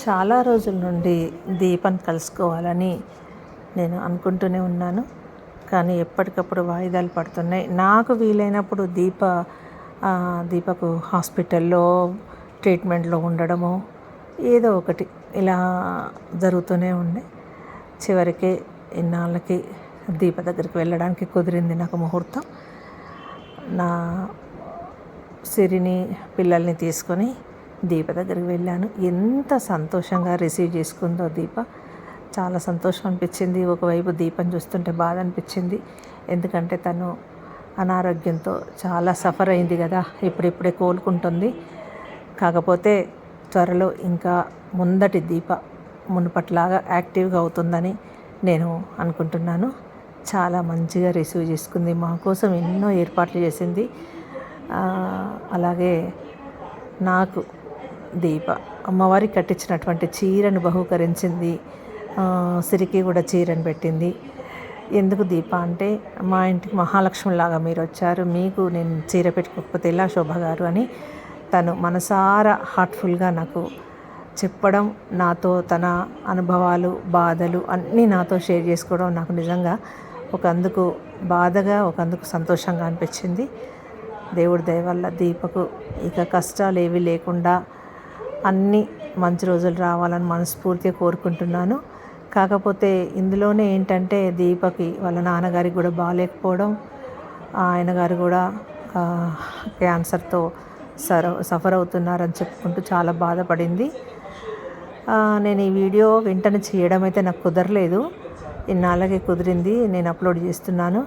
చాలా రోజుల నుండి దీపని కలుసుకోవాలని నేను అనుకుంటూనే ఉన్నాను. కానీ ఎప్పటికప్పుడు వాయిదాలు పడుతున్నాయి. నాకు వీలైనప్పుడు దీపకు హాస్పిటల్లో ట్రీట్మెంట్లో ఉండడము ఏదో ఒకటి ఇలా జరుగుతూనే ఉండే. చివరికి ఇన్నాళ్ళకి దీప దగ్గరికి వెళ్ళడానికి కుదిరింది నాకు ముహూర్తం. నా సిరిని పిల్లల్ని తీసుకొని దీప దగ్గరికి వెళ్ళాను. ఎంత సంతోషంగా రిసీవ్ చేసుకుందో దీప. చాలా సంతోషం అనిపించింది. ఒకవైపు దీపం చూస్తుంటే బాధ అనిపించింది. ఎందుకంటే తను అనారోగ్యంతో చాలా సఫర్ అయింది కదా, ఇప్పుడిప్పుడే కోలుకుంటుంది. కాకపోతే త్వరలో ఇంకా ముందటి దీప మునుపట్లాగా యాక్టివ్గా అవుతుందని నేను అనుకుంటున్నాను. చాలా మంచిగా రిసీవ్ చేసుకుంది. మా కోసం ఎన్నో ఏర్పాట్లు చేసింది. అలాగే నాకు దీప అమ్మవారికి కట్టించినటువంటి చీరను బహూకరించింది. సిరికి కూడా చీరను పెట్టింది. ఎందుకు దీప అంటే, మా ఇంటికి మహాలక్ష్మిలాగా మీరు వచ్చారు, మీకు నేను చీర పెట్టుకోకపోతే ఎలా శోభ గారు అని తను మనసారా హార్ట్ఫుల్గా నాకు చెప్పడం, నాతో తన అనుభవాలు బాధలు అన్నీ నాతో షేర్ చేసుకోవడం నాకు నిజంగా ఒకందుకు బాధగా ఒకందుకు సంతోషంగా అనిపించింది. దేవుడి దయ వల్ల దీపకు ఇక కష్టాలు ఏవి లేకుండా అన్నీ మంచి రోజులు రావాలని మనస్ఫూర్తిగా కోరుకుంటున్నాను. కాకపోతే ఇందులోనే ఏంటంటే, దీపకి వాళ్ళ నాన్నగారికి కూడా బాగాలేకపోవడం, ఆయన గారు కూడా క్యాన్సర్తో సఫర్ అవుతున్నారని చెప్పుకుంటూ చాలా బాధపడింది. నేను ఈ వీడియో వెంటనే చేయడం అయితే నాకు కుదరలేదు. ఇన్నాళ్ళకి కుదిరింది, నేను అప్లోడ్ చేస్తున్నాను.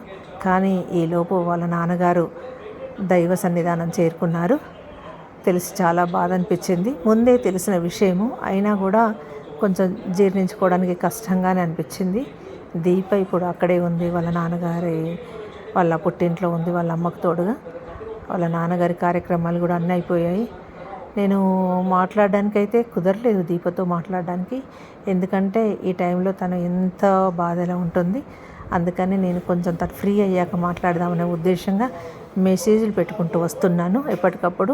కానీ ఈలోపు వాళ్ళ నాన్నగారు దైవ సన్నిధానం చేరుకున్నారు. తెలిసి చాలా బాధ అనిపించింది. ముందే తెలిసిన విషయము అయినా కూడా కొంచెం జీర్ణించుకోవడానికి కష్టంగానే అనిపించింది. దీప ఇప్పుడు అక్కడే ఉంది, వాళ్ళ నాన్నగారి వాళ్ళ పుట్టింట్లో ఉంది, వాళ్ళ అమ్మకు తోడుగా. వాళ్ళ నాన్నగారి కార్యక్రమాలు కూడా అన్నీ అయిపోయాయి. నేను మాట్లాడడానికైతే కుదరలేదు దీపతో మాట్లాడడానికి. ఎందుకంటే ఈ టైంలో తను ఎంత బాధలో ఉంటుంది. అందుకని నేను కొంచెం ఫ్రీ అయ్యాక మాట్లాడదామనే ఉద్దేశంగా మెసేజ్లు పెట్టుకుంటూ వస్తున్నాను ఎప్పటికప్పుడు.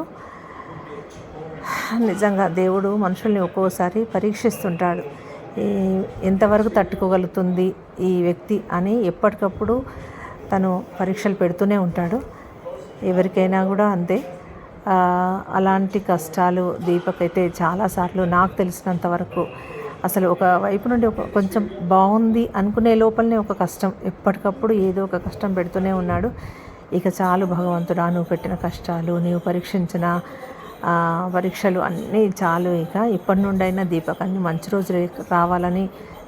నిజంగా దేవుడు మనుషుల్ని ఒక్కోసారి పరీక్షిస్తుంటాడు. ఎంతవరకు తట్టుకోగలుగుతుంది ఈ వ్యక్తి అని ఎప్పటికప్పుడు తను పరీక్షలు పెడుతూనే ఉంటాడు. ఎవరికైనా కూడా అంతే. అలాంటి కష్టాలు దీపకైతే చాలాసార్లు నాకు తెలిసినంత వరకు అసలు ఒక వైపు నుండి కొంచెం బాగుంది అనుకునే లోపలనే ఒక కష్టం, ఎప్పటికప్పుడు ఏదో ఒక కష్టం పెడుతూనే ఉన్నాడు. ఇక చాలు భగవంతుడా, నువ్వు పెట్టిన కష్టాలు, నీవు పరీక్షించిన పరీక్షలు అన్నీ చాలు. ఇక ఇప్పటి నుండైనా దీపక్ అన్ని మంచి రోజులు రావాలని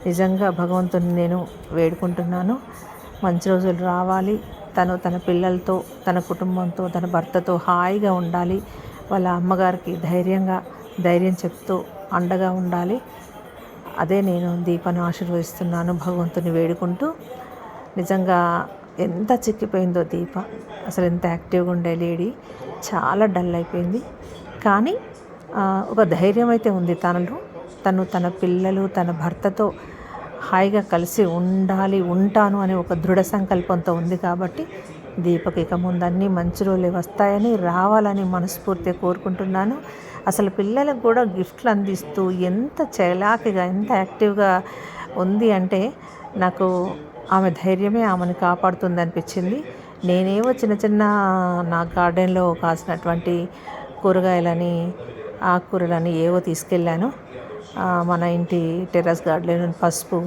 నిజంగా భగవంతుని నేను వేడుకుంటున్నాను. మంచి రోజులు రావాలి. తను తన పిల్లలతో, తన కుటుంబంతో, తన భర్తతో హాయిగా ఉండాలి. వాళ్ళ అమ్మగారికి ధైర్యం చెప్తూ అండగా ఉండాలి. అదే నేను దీపను ఆశీర్వదిస్తున్నాను, భగవంతుని వేడుకుంటూ. నిజంగా ఎంత చిక్కిపోయిందో దీప. అసలు ఎంత యాక్టివ్గా ఉండే లేడీ చాలా డల్ అయిపోయింది. కానీ ఒక ధైర్యం అయితే ఉంది తనలో. తను తన పిల్లలు, తన భర్తతో హాయిగా కలిసి ఉంటాను అనే ఒక దృఢ సంకల్పంతో ఉంది. కాబట్టి దీపక్ ఇక ముందు అన్నీ మంచి రోజులే వస్తాయని, రావాలని మనస్ఫూర్తిగా కోరుకుంటున్నాను. అసలు పిల్లలకు కూడా గిఫ్ట్లు అందిస్తూ ఎంత చలాకీగా, ఎంత యాక్టివ్గా ఉంది అంటే, నాకు ఆమె ధైర్యమే ఆమెను కాపాడుతుంది అనిపించింది. నేనేవో చిన్న నా గార్డెన్లో కాసినటువంటి కూరగాయలని, ఆకుకూరలని ఏవో తీసుకెళ్ళాను. మన ఇంటి టెర్రస్ గార్డెన్ పసుపు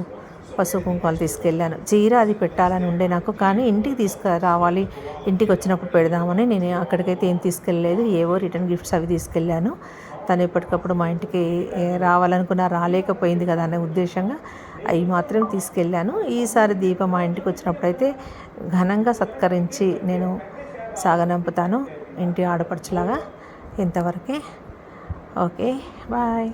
కుంకాలు తీసుకెళ్ళాను. చీర అది పెట్టాలని ఉండే నాకు, కానీ ఇంటికి తీసుకురావాలి, ఇంటికి వచ్చినప్పుడు పెడదామని నేను అక్కడికైతే ఏం తీసుకెళ్ళలేదు. ఏవో రిటర్న్ గిఫ్ట్స్ అవి తీసుకెళ్ళాను. తను ఎప్పటికప్పుడు మా ఇంటికి రావాలనుకున్నా రాలేకపోయింది కదా అనే ఉద్దేశంగా అవి మాత్రం తీసుకెళ్ళాను. ఈసారి దీప మా ఇంటికి వచ్చినప్పుడైతే ఘనంగా సత్కరించి నేను సాగనంపుతాను, ఇంటి ఆడపడుచులాగా. ఇంతవరకే. Okay, bye.